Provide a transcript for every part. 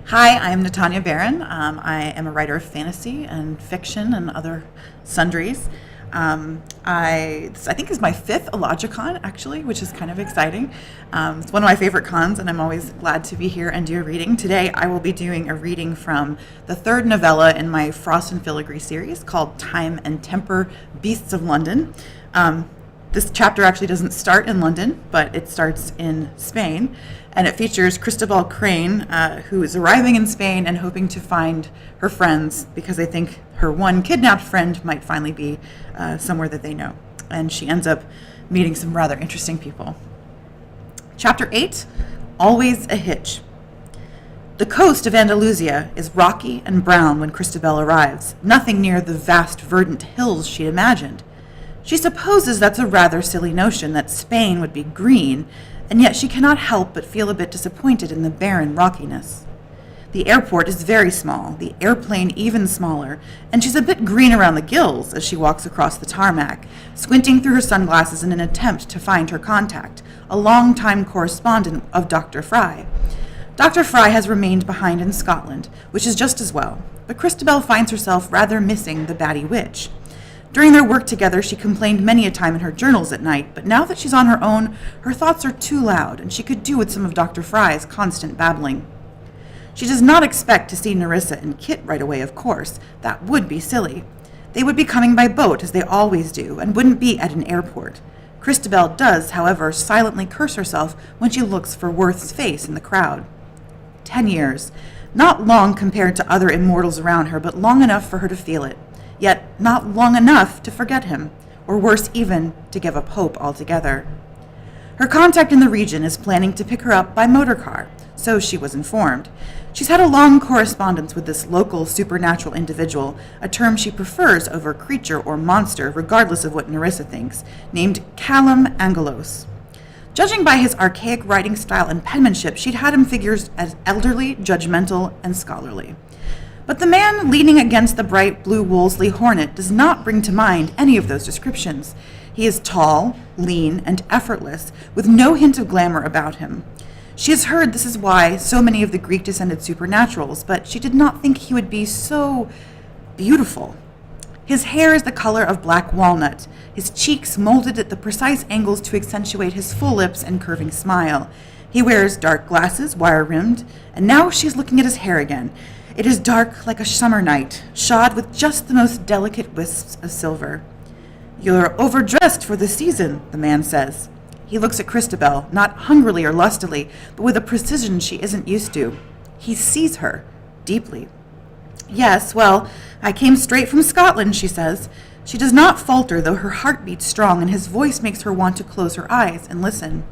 Hi, I'm Natania Barron. I am a writer of fantasy and fiction and other sundries. I think is my fifth Illogicon, actually, which is kind of exciting. It's one of my favorite cons, and I'm always glad to be here and do a reading. Today, I will be doing a reading from the third novella in my Frost and Filigree series called Time and Temper, Beasts of London. This chapter actually doesn't start in London, but it starts in Spain, and it features Cristobal Crane, who is arriving in Spain and hoping to find her friends because they think her one kidnapped friend might finally be somewhere that they know. And she ends up meeting some rather interesting people. Chapter 8, Always a Hitch. The coast of Andalusia is rocky and brown when Cristobal arrives, nothing near the vast verdant hills she'd imagined. She supposes that's a rather silly notion that Spain would be green, and yet she cannot help but feel a bit disappointed in the barren rockiness. The airport is very small, the airplane even smaller, and she's a bit green around the gills as she walks across the tarmac, squinting through her sunglasses in an attempt to find her contact, a long-time correspondent of Dr. Fry. Dr. Fry has remained behind in Scotland, which is just as well, but Cristobal finds herself rather missing the batty witch. During their work together, she complained many a time in her journals at night, but now that she's on her own, her thoughts are too loud, and she could do with some of Dr. Fry's constant babbling. She does not expect to see Nerissa and Kit right away, of course. That would be silly. They would be coming by boat, as they always do, and wouldn't be at an airport. Cristobal does, however, silently curse herself when she looks for Worth's face in the crowd. 10 years. Not long compared to other immortals around her, but long enough for her to feel it. Yet not long enough to forget him, or worse even, to give up hope altogether. Her contact in the region is planning to pick her up by motor car, so she was informed. She's had a long correspondence with this local supernatural individual, a term she prefers over creature or monster, regardless of what Nerissa thinks, named Callum Angelos. Judging by his archaic writing style and penmanship, she'd had him figured as elderly, judgmental, and scholarly. But the man leaning against the bright blue Wolseley Hornet does not bring to mind any of those descriptions. He is tall, lean, and effortless, with no hint of glamour about him. She has heard this is why so many of the Greek-descended supernaturals, but she did not think he would be so beautiful. His hair is the color of black walnut, his cheeks molded at the precise angles to accentuate his full lips and curving smile. He wears dark glasses, wire-rimmed, and now she's looking at his hair again. It is dark like a summer night, shod with just the most delicate wisps of silver. "You're overdressed for the season," the man says. He looks at Cristobal, not hungrily or lustily, but with a precision she isn't used to. He sees her, deeply. "Yes, well, I came straight from Scotland," she says. She does not falter, though her heart beats strong, and his voice makes her want to close her eyes and listen.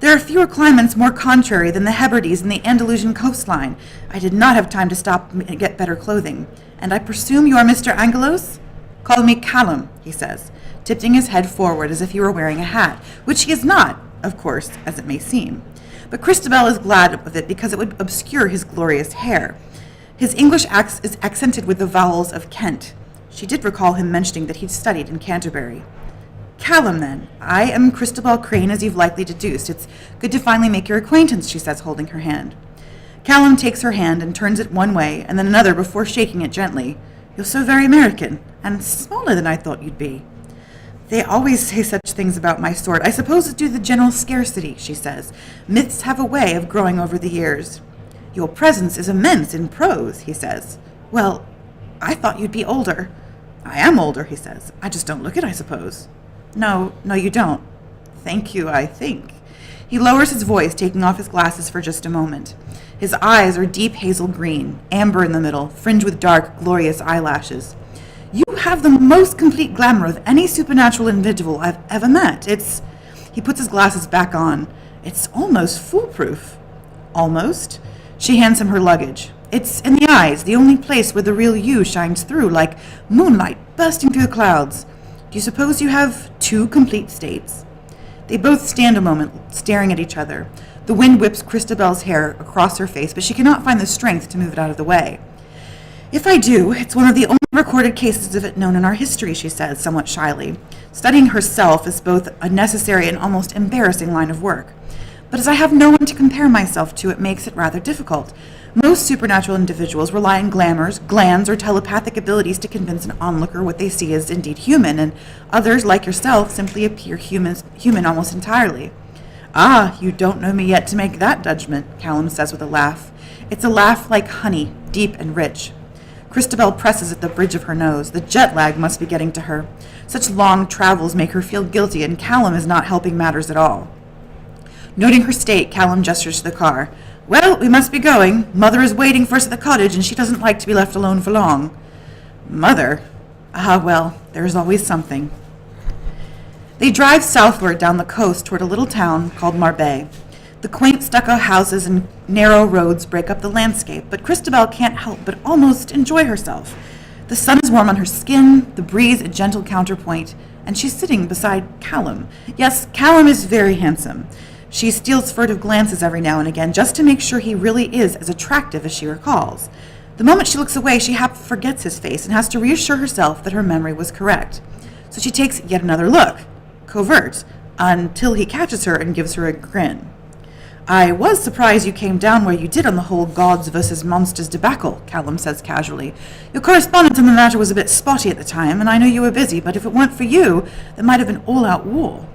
"There are fewer climates more contrary than the Hebrides and the Andalusian coastline. I did not have time to stop and get better clothing. And I presume you are Mr. Angelos?" "Call me Callum," he says, tipping his head forward as if he were wearing a hat, which he is not, of course, as it may seem. But Cristobal is glad of it because it would obscure his glorious hair. His English is accented with the vowels of Kent. She did recall him mentioning that he'd studied in Canterbury. "Callum, then. I am Cristobal Crane, as you've likely deduced. It's good to finally make your acquaintance," she says, holding her hand. Callum takes her hand and turns it one way and then another before shaking it gently. "You're so very American, and smaller than I thought you'd be." "They always say such things about my sort. I suppose it's due to the general scarcity," she says. "Myths have a way of growing over the years." "Your presence is immense in prose," he says. "Well, I thought you'd be older." "I am older," he says. "I just don't look it, I suppose." No, you don't. Thank you, I think." He lowers his voice, taking off his glasses for just a moment. His eyes are deep hazel green, amber in the middle, fringed with dark, glorious eyelashes. "You have the most complete glamour of any supernatural individual I've ever met. He puts his glasses back on. "It's almost foolproof." "Almost?" She hands him her luggage. "It's in the eyes, the only place where the real you shines through, like moonlight bursting through the clouds. Do you suppose you have 2 complete states?" They both stand a moment, staring at each other. The wind whips Cristobal's hair across her face, but she cannot find the strength to move it out of the way. "If I do, it's one of the only recorded cases of it known in our history," she says, somewhat shyly. Studying herself is both a necessary and almost embarrassing line of work. "But as I have no one to compare myself to, it makes it rather difficult. Most supernatural individuals rely on glamours, glands, or telepathic abilities to convince an onlooker what they see is indeed human, and others, like yourself, simply appear human almost entirely. Ah, you don't know me yet to make that judgment, Callum says with a laugh. It's a laugh like honey, deep and rich. Christabel presses at the bridge of her nose. The jet lag must be getting to her. Such long travels make her feel guilty, and Callum is not helping matters at all. Noting her state, Callum gestures to the car. Well, we must be going. Mother is waiting for us at the cottage, and she doesn't like to be left alone for long. Mother? Ah, well, there is always something. They drive southward down the coast toward a little town called Marbais. The quaint stucco houses and narrow roads break up the landscape, but Christabel can't help but almost enjoy herself. The sun is warm on her skin, the breeze a gentle counterpoint, and she's sitting beside Callum. Yes, Callum is very handsome. She steals furtive glances every now and again just to make sure he really is as attractive as she recalls. The moment she looks away, she forgets his face and has to reassure herself that her memory was correct. So she takes yet another look, covert, until he catches her and gives her a grin. I was surprised you came down where you did on the whole gods versus monsters debacle, Callum says casually. Your correspondence on the matter was a bit spotty at the time, and I know you were busy, but if it weren't for you, there might have been all-out war.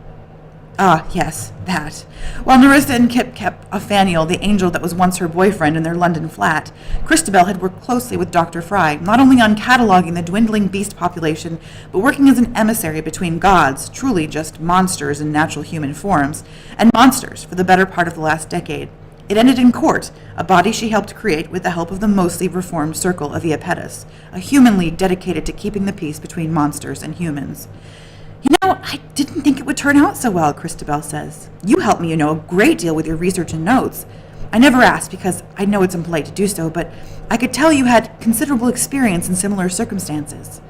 Ah, yes, that. While Nerissa and Kip kept Ophaniel, the angel that was once her boyfriend, in their London flat, Christabel had worked closely with Dr. Fry, not only on cataloging the dwindling beast population, but working as an emissary between gods, truly just monsters in natural human forms, and monsters for the better part of the last decade. It ended in court, a body she helped create with the help of the mostly reformed Circle of Iapetus, a human league dedicated to keeping the peace between monsters and humans. You know, I didn't think it would turn out so well, Christabel says. You helped me, a great deal with your research and notes. I never asked because I know it's impolite to do so, but I could tell you had considerable experience in similar circumstances.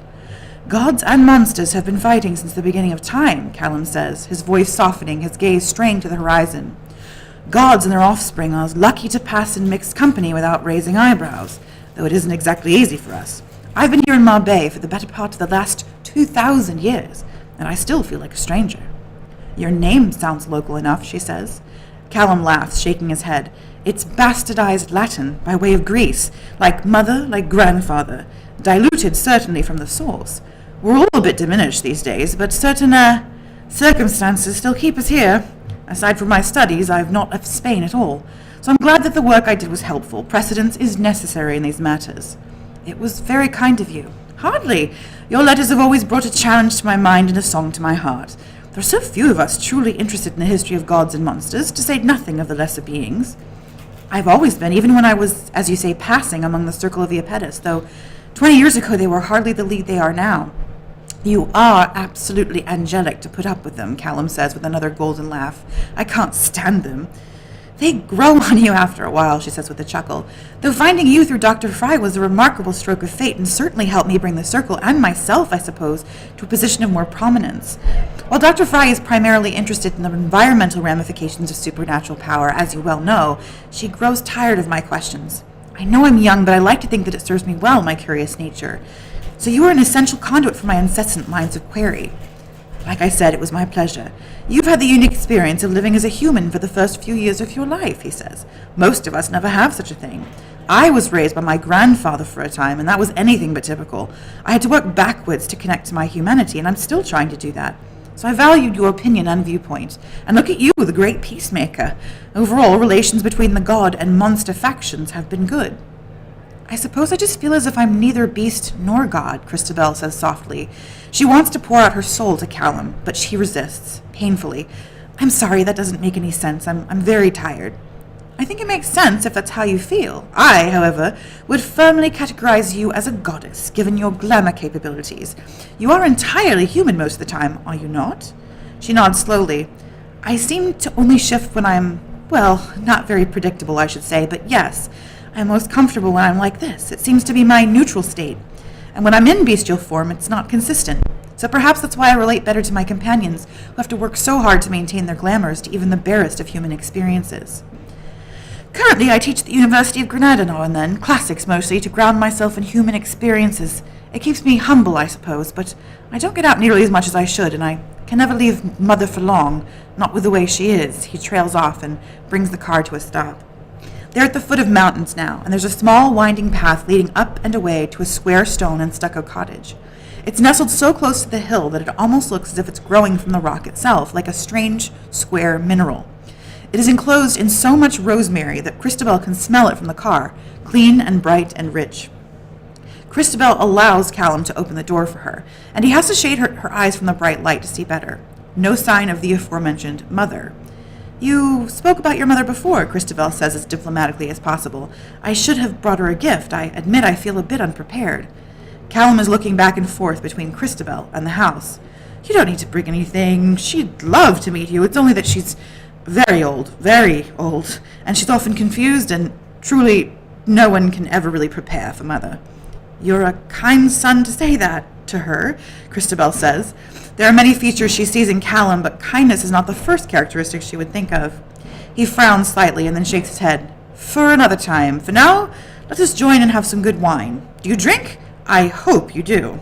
Gods and monsters have been fighting since the beginning of time, Callum says, his voice softening, his gaze straying to the horizon. Gods and their offspring are lucky to pass in mixed company without raising eyebrows, though it isn't exactly easy for us. I've been here in Marbais for the better part of the last 2,000 years, and I still feel like a stranger. Your name sounds local enough, she says. Callum laughs, shaking his head. It's bastardized Latin, by way of Greece, like mother, like grandfather, diluted certainly from the source. We're all a bit diminished these days, but certain circumstances still keep us here. Aside from my studies, I've not left Spain at all, so I'm glad that the work I did was helpful. Precedence is necessary in these matters. It was very kind of you. Hardly. Your letters have always brought a challenge to my mind and a song to my heart. There are so few of us truly interested in the history of gods and monsters, to say nothing of the lesser beings. I've always been, even when I was, as you say, passing among the Circle of Iapetus, though 20 years ago they were hardly the lead they are now. You are absolutely angelic to put up with them, Callum says with another golden laugh. I can't stand them. They grow on you after a while, she says with a chuckle, though finding you through Dr. Fry was a remarkable stroke of fate and certainly helped me bring the Circle, and myself, I suppose, to a position of more prominence. While Dr. Fry is primarily interested in the environmental ramifications of supernatural power, as you well know, she grows tired of my questions. I know I'm young, but I like to think that it serves me well, my curious nature. So you are an essential conduit for my incessant lines of query. Like I said, it was my pleasure. You've had the unique experience of living as a human for the first few years of your life, he says. Most of us never have such a thing. I was raised by my grandfather for a time, and that was anything but typical. I had to work backwards to connect to my humanity, and I'm still trying to do that. So I valued your opinion and viewpoint. And look at you, the great peacemaker. Overall, relations between the god and monster factions have been good. I suppose I just feel as if I'm neither beast nor god, Christabel says softly. She wants to pour out her soul to Callum, but she resists, painfully. I'm sorry, that doesn't make any sense. I'm very tired. I think it makes sense if that's how you feel. I, however, would firmly categorize you as a goddess, given your glamour capabilities. You are entirely human most of the time, are you not? She nods slowly. I seem to only shift when I'm, well, not very predictable, I should say, but yes, I'm most comfortable when I'm like this. It seems to be my neutral state. And when I'm in bestial form, it's not consistent. So perhaps that's why I relate better to my companions, who have to work so hard to maintain their glamours to even the barest of human experiences. Currently, I teach at the University of Granada now and then, classics mostly, to ground myself in human experiences. It keeps me humble, I suppose, but I don't get out nearly as much as I should, and I can never leave Mother for long, not with the way she is. He trails off and brings the car to a stop. They're at the foot of mountains now, and there's a small winding path leading up and away to a square stone and stucco cottage. It's nestled so close to the hill that it almost looks as if it's growing from the rock itself, like a strange square mineral. It is enclosed in so much rosemary that Christabel can smell it from the car, clean and bright and rich. Christabel allows Callum to open the door for her, and he has to shade her eyes from the bright light to see better. No sign of the aforementioned mother. "You spoke about your mother before," Christabel says as diplomatically as possible. "I should have brought her a gift. I admit I feel a bit unprepared." Callum is looking back and forth between Christabel and the house. "You don't need to bring anything. She'd love to meet you. It's only that she's very old, and she's often confused, and truly no one can ever really prepare for mother." "You're a kind son to say that to her," Christabel says. There are many features she sees in Callum, but kindness is not the first characteristic she would think of. He frowns slightly and then shakes his head. "For another time. For now, let us join and have some good wine. Do you drink? I hope you do."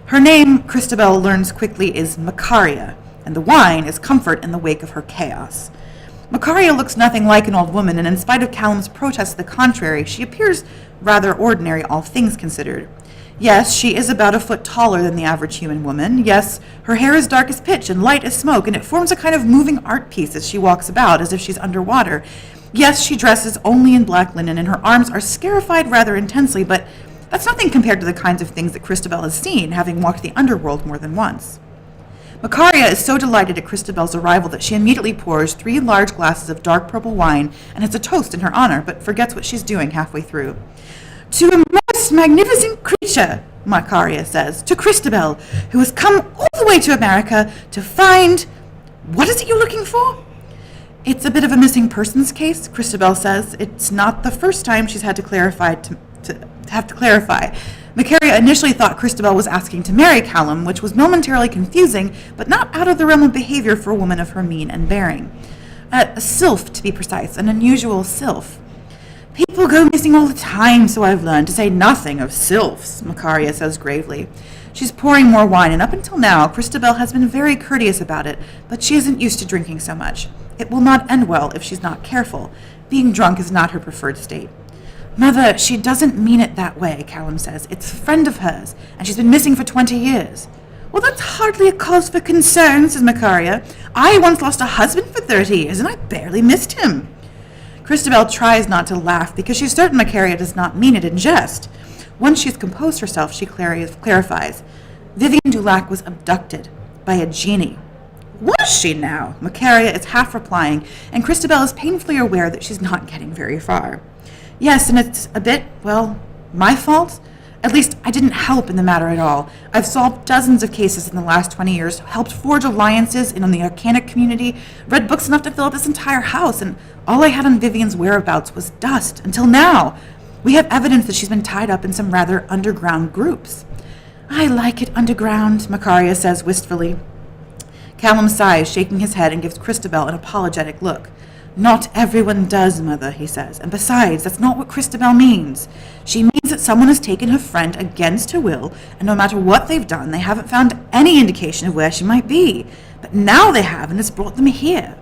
Her name, Christabel learns quickly, is Macaria, and the wine is comfort in the wake of her chaos. Macaria looks nothing like an old woman, and in spite of Callum's protests to the contrary, she appears rather ordinary, all things considered. Yes, she is about a foot taller than the average human woman. Yes, her hair is dark as pitch and light as smoke, and it forms a kind of moving art piece as she walks about, as if she's underwater. Yes, she dresses only in black linen, and her arms are scarified rather intensely, but that's nothing compared to the kinds of things that Christabel has seen, having walked the underworld more than once. Macaria is so delighted at Christabel's arrival that she immediately pours 3 large glasses of dark purple wine and has a toast in her honor, but forgets what she's doing halfway through. "To a most magnificent creature," Macaria says, "to Christabel, who has come all the way to America to find... What is it you're looking for?" "It's a bit of a missing persons case," Christabel says. It's not the first time she's had to clarify. Macaria initially thought Christabel was asking to marry Callum, which was momentarily confusing, but not out of the realm of behavior for a woman of her mien and bearing. A sylph, to be precise, an unusual sylph. "People go missing all the time, so I've learned, to say nothing of sylphs," Macaria says gravely. She's pouring more wine, and up until now, Christabel has been very courteous about it, but she isn't used to drinking so much. It will not end well if she's not careful. Being drunk is not her preferred state. "Mother, she doesn't mean it that way," Callum says. "It's a friend of hers, and she's been missing for 20 years. "Well, that's hardly a cause for concern," says Macaria. "I once lost a husband for 30 years, and I barely missed him." Christabel tries not to laugh, because she's certain Macaria does not mean it in jest. Once she's composed herself, she clarifies. "Vivian Dulac was abducted by a genie." "Was she now?" Macaria is half replying, and Christabel is painfully aware that she's not getting very far. "Yes, and it's a bit, well, my fault. At least I didn't help in the matter at all. I've solved dozens of cases in the last 20 years, helped forge alliances in the arcanic community, read books enough to fill up this entire house, and all I had on Vivian's whereabouts was dust, until now. We have evidence that she's been tied up in some rather underground groups." "I like it underground," Macaria says wistfully. Callum sighs, shaking his head, and gives Christabel an apologetic look. "Not everyone does, Mother," he says, "and besides, that's not what Christabel means. She means that someone has taken her friend against her will, and no matter what they've done, they haven't found any indication of where she might be. But now they have, and it's brought them here."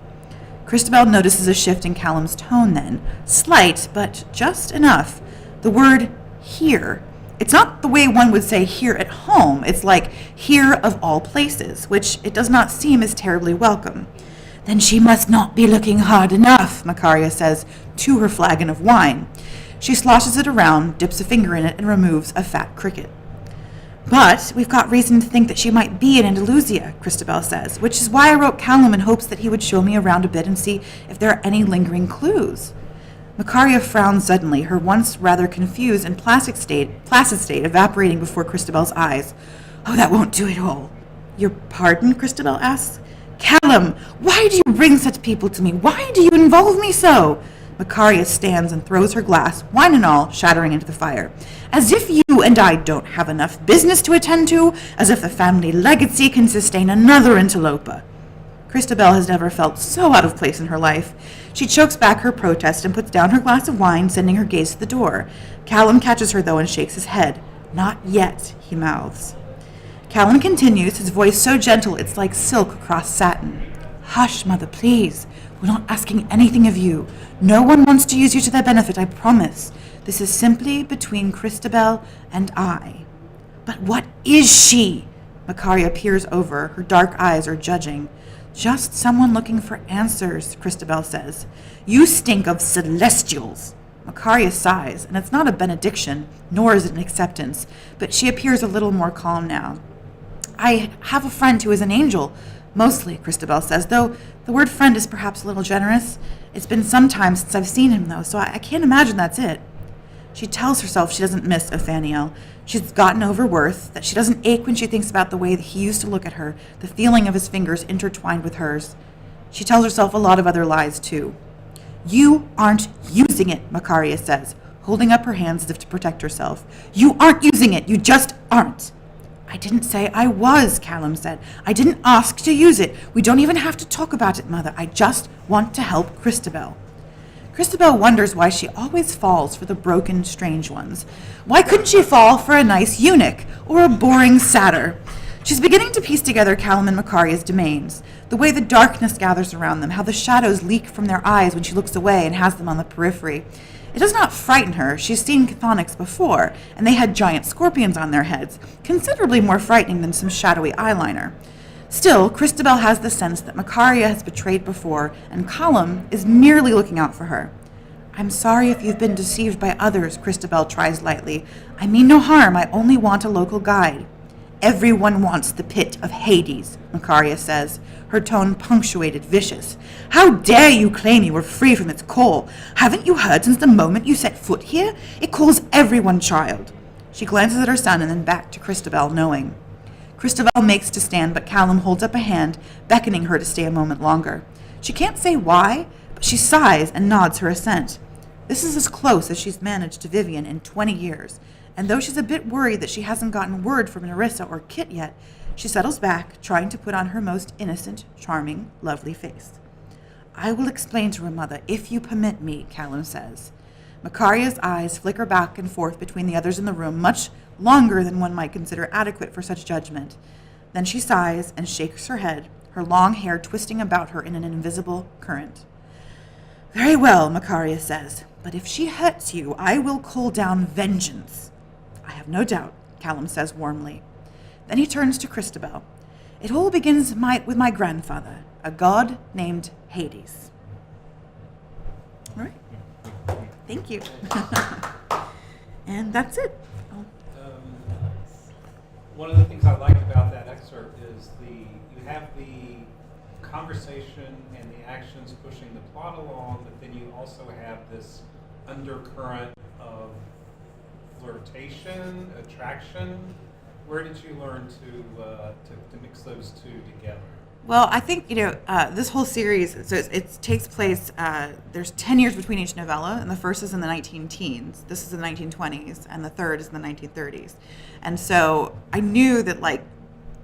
Christabel notices a shift in Callum's tone then, slight, but just enough. The word "here." It's not the way one would say "here at home." It's like "here of all places," which it does not seem as terribly welcome. "Then she must not be looking hard enough," Macaria says to her flagon of wine. She sloshes it around, dips a finger in it, and removes a fat cricket. "But we've got reason to think that she might be in Andalusia," Christabel says, "which is why I wrote Callum in hopes that he would show me around a bit and see if there are any lingering clues." Macaria frowns suddenly, her once rather confused and placid state evaporating before Christabel's eyes. "Oh, that won't do at all." "Your pardon?" Christabel asks. "Callum, why do you bring such people to me? Why do you involve me so?" Macaria stands and throws her glass, wine and all, shattering into the fire. "As if you and I don't have enough business to attend to, as if the family legacy can sustain another interloper." Christabel has never felt so out of place in her life. She chokes back her protest and puts down her glass of wine, sending her gaze to the door. Callum catches her, though, and shakes his head. "Not yet," he mouths. Callum continues, his voice so gentle it's like silk across satin. "Hush, Mother, please. We're not asking anything of you. No one wants to use you to their benefit, I promise. This is simply between Christabel and I. But what is she? Macaria peers over. Her dark eyes are judging. Just someone looking for answers, Christabel says. You stink of celestials. Macaria sighs, and it's not a benediction, nor is it an acceptance, but she appears a little more calm now. I have a friend who is an angel, mostly, Christabel says, though the word friend is perhaps a little generous. It's been some time since I've seen him, though, so I can't imagine that's it. She tells herself she doesn't miss Othaniel. She's gotten over Worth, that she doesn't ache when she thinks about the way that he used to look at her, the feeling of his fingers intertwined with hers. She tells herself a lot of other lies, too. You aren't using it, Macaria says, holding up her hands as if to protect herself. You aren't using it. You just aren't. I didn't say I was, Callum said. I didn't ask to use it. We don't even have to talk about it, Mother. I just want to help Christabel. Christabel wonders why she always falls for the broken, strange ones. Why couldn't she fall for a nice eunuch or a boring satyr? She's beginning to piece together Callum and Macaria's domains, the way the darkness gathers around them, how the shadows leak from their eyes when she looks away and has them on the periphery. It does not frighten her. She's seen chthonics before, and they had giant scorpions on their heads, considerably more frightening than some shadowy eyeliner. Still, Christabel has the sense that Macaria has betrayed before, and Callum is merely looking out for her. I'm sorry if you've been deceived by others, Christabel tries lightly. I mean no harm. I only want a local guide. Everyone wants the pit of Hades, Macaria says, her tone punctuated, vicious. How dare you claim you were free from its call? Haven't you heard since the moment you set foot here? It calls everyone child. She glances at her son and then back to Christabel, knowing. Christabel makes to stand, but Callum holds up a hand, beckoning her to stay a moment longer. She can't say why, but she sighs and nods her assent. This is as close as she's managed to Vivian in 20 years, and though she's a bit worried that she hasn't gotten word from Nerissa or Kit yet, she settles back, trying to put on her most innocent, charming, lovely face. I will explain to her, Mother, if you permit me, Callum says. Macaria's eyes flicker back and forth between the others in the room, much longer than one might consider adequate for such judgment. Then she sighs and shakes her head, her long hair twisting about her in an invisible current. Very well, Macaria says, but if she hurts you, I will call down vengeance. I have no doubt, Callum says warmly. Then he turns to Christabel. It all begins with my grandfather, a god named Hades. All right. Thank you. And that's it. One of the things I like about that excerpt is you have the conversation and the actions pushing the plot along, but then you also have this undercurrent of flirtation, attraction. Where did you learn to mix those two together? Well, I think, this whole series, so it takes place, there's 10 years between each novella, and the first is in the 19-teens. This is in the 1920s, and the third is in the 1930s. And so I knew that,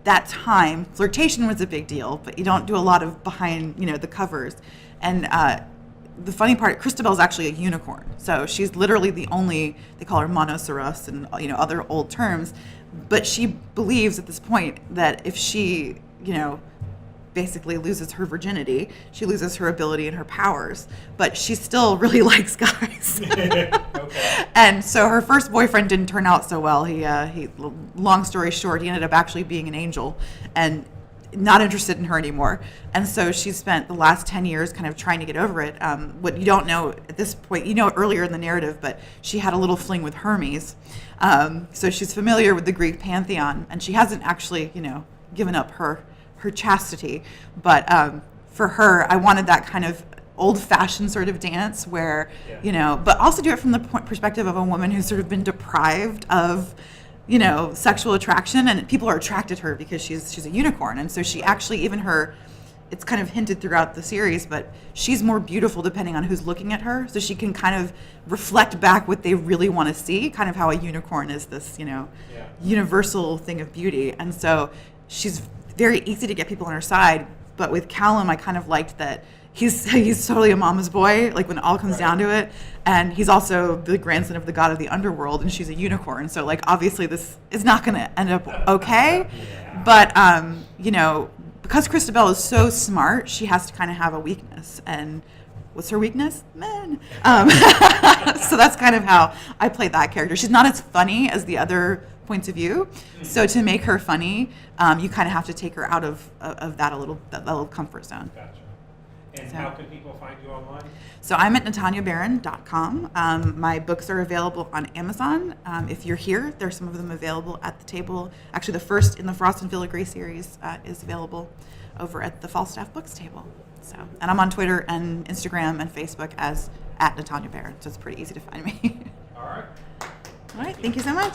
that time, flirtation was a big deal, but you don't do a lot of behind, the covers. And the funny part, Christabel's actually a unicorn. So she's literally the only, they call her monoceros and, other old terms. But she believes at this point that if she, basically loses her virginity, she loses her ability and her powers, but she still really likes guys. Okay. And so her first boyfriend didn't turn out so well. He long story short, he ended up actually being an angel and not interested in her anymore. And so she spent the last 10 years kind of trying to get over it. What you don't know at this point, earlier in the narrative, but she had a little fling with Hermes. So she's familiar with the Greek pantheon, and she hasn't actually, given up her chastity. But for her, I wanted that kind of old-fashioned sort of dance where, but also do it from the perspective of a woman who's sort of been deprived of, sexual attraction, and people are attracted to her because she's a unicorn. And so she actually, it's kind of hinted throughout the series, but she's more beautiful depending on who's looking at her. So she can kind of reflect back what they really want to see, kind of how a unicorn is this, universal thing of beauty. And so she's very easy to get people on her side. But with Callum, I kind of liked that he's totally a mama's boy, when it all comes down to it. And he's also the grandson of the god of the underworld, and she's a unicorn. So obviously this is not going to end up okay. Yeah. But, because Christabel is so smart, she has to kind of have a weakness. And what's her weakness? Men. So that's kind of how I played that character. She's not as funny as the other points of view. So to make her funny, you kind of have to take her out of that little comfort zone. Gotcha. And how can people find you online? So I'm at nataniabarron.com. My books are available on Amazon. If you're here, there's some of them available at the table. Actually, the first in the Frost and Filigree series is available over at the Falstaff Books table. So, and I'm on Twitter and Instagram and Facebook as @Natania Barron, so it's pretty easy to find me. All right. All right, thank you so much.